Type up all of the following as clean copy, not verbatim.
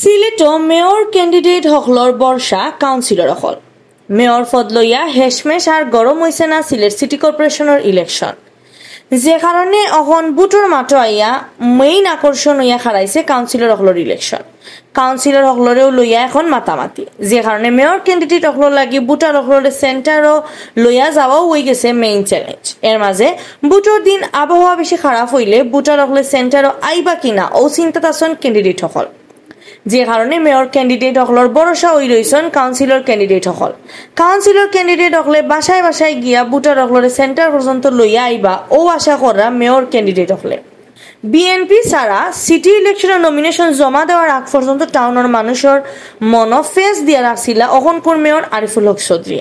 Sylhet mayor candidate অখলর বর্ষা councillor Akhil mayor পদ লইয়া হেশমেশ আর গরম হয়েছে না সিলেট সিটি কর্পোরেশনের ইলেকশন, যে কারণে অহন বুটর মাঠে আইয়া মেইন আকর্ষণ হইয়া খারাইছে কাউন্সিলর অখলর ইলেকশন। কাউন্সিলর অখলরেও লইয়া এখন মাতামাতি, যে কারণে মেয়র ক্যান্ডিডেট অখলর লাগি বুটার অখলরের সেন্টারও লইয়া যাওয়াও হয়ে গেছে মেইন চ্যালেঞ্জ। এর মাঝে বুটর দিন আবহাওয়া বেশি খারাপ হইলে বুটার অখলের সেন্টারও আইবা কিনা ও চিন্তাত আছেন ক্যান্ডিডেট অখল, যে কারণে মেয়র ক্যান্ডিডেট অখলর ভরসা হই রইছেন councillor candidate Akhil. Councillor candidate অখলে বাসায় বাসায় গিয়া বুটার অখলরের সেন্টার পর্যন্ত লইয়া আইবা ও আশা করা মেয়র ক্যান্ডিডেট অখলে। বিএনপি ছাড়া সিটি ইলেকশনের নমিনেশন জমা দেওয়ার আগ পর্যন্ত টাউনের মানুষের মন ফেস দিয়া রাখছিল অখনকুর মেয়র আরিফুল হক চৌধুরী।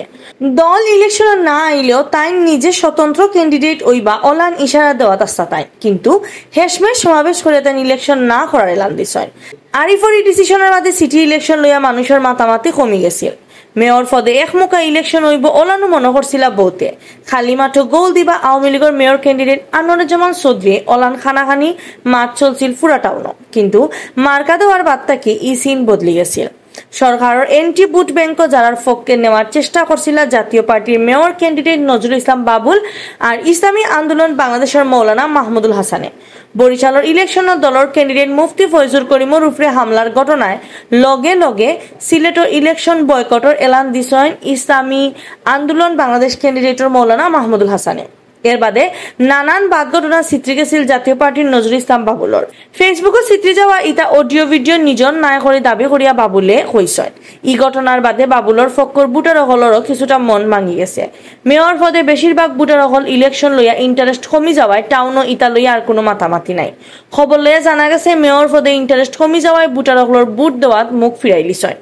দল ইলেকশনে না আইলেও তাই নিজে স্বতন্ত্র ক্যান্ডিডেট ওইবা অলান ইশারা দেওয়া তাস্তা তাই, কিন্তু হেশমেশ সমাবেশ করে তাই ইলেকশন না করার এলান দিছেন। আরিফর এই ডিসিশনের বাদে সিটি ইলেকশন লইয়া মানুষের মাতামাতি কমি গেছিল। মেয়র পদে একমুখা ইলেকশন হইব ওলানো মনে করছিল বহুতে। খালি মাঠে গোল দিবা আওয়ামী লীগের মেয়র ক্যান্ডিডেট আনোয়ারুজ্জামান চৌধুরী অলান খানাখানি মাঠ চলছিল পুরা টাউনও, কিন্তু মার্কা দেওয়ার বার্তাকে ই সিন বদলি গেছিল। সরকারের এন্টি ভোট ব্যাংক যারার পক্ষে নেওয়ার চেষ্টা করছিল জাতীয় পার্টির মেয়র ক্যান্ডিডেট নজরুল ইসলাম বাবুল আর ইসলামী আন্দোলন বাংলাদেশের মৌলানা মাহমুদুল হাসানে। বরিশালের ইলেকশনের দলের ক্যান্ডিডেট মুফতি ফয়জুল করিমের উপরে হামলার ঘটনায় লগে লগে সিলেটের ইলেকশন বয়কটের এলান দিছেন ইসলামী আন্দোলন বাংলাদেশ ক্যান্ডিডেটের মৌলানা মাহমুদুল হাসানে। এর বাদে নানান বাদ ঘটনা চিত্রি গেছিল জাতীয় পার্টির নজরুল ইসলাম বাবুলর। ফেসবুকে চিত্রি যাওয়া ইটা অডিও ভিডিও নিজন নাই করে দাবি করিয়া বাবুলে হইছেন। ই ঘটনার বাদে বাবুলর ফক্কর বুটার অহলরও কিছুটা মন ভাঙি গেছে। মেয়র পদে বেশিরভাগ বুটার অহল ইলেকশন লইয়া ইন্টারেস্ট কমি যাওয়ায় টাউনও ইটা লইয়া আর কোনো মাতামাতি নাই। খবর লইয়া জানা গেছে মেয়র পদে ইন্টারেস্ট কমি যাওয়ায় বুটার অহলর বুট দেওয়াত মুখ ফিরাই লিছেন।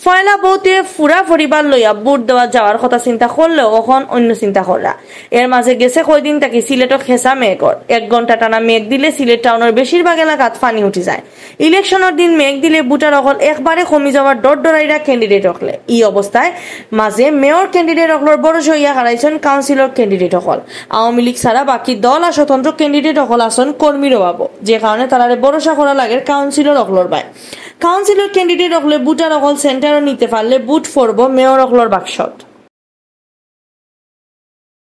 ফয়লা বউতে ফুরা পরিবার লইয়া বুট দেওয়া যাওয়ার কথা চিন্তা করলেও এখন অন্য চিন্তা করা। এর মাঝে গেছে কয়দিন তাকে সিলেটও খেসা মেঘর। 1 ঘন্টা টানা মেঘ দিলে সিলেট টাউনের বেশিরভাগ এলাকাত পানি উঠে যায়। ইলেকশনের দিন মেঘ দিলে বুটার অকল একবারে কমি যাওয়ার ডরাইরা ক্যান্ডিডেট অকলে। এই অবস্থায় মাঝে মেয়র ক্যান্ডিডেট অকলর বরস হইয়া হারাইছেন কাউন্সিলর ক্যান্ডিডেট অকল। আওয়ামী লীগ ছাড়া বাকি দল আর স্বতন্ত্র ক্যান্ডিডেট অকল আসন কর্মীর অভাব, যে কারণে তারারে ভরসা করা লাগে কাউন্সিলর অকলর বাই। কাউন্সিলর ক্যান্ডিডেট অকলে বুটার অকল সেন্টারও নিতে পারলে বুট ফরব মেয়র অকলর বাকশট।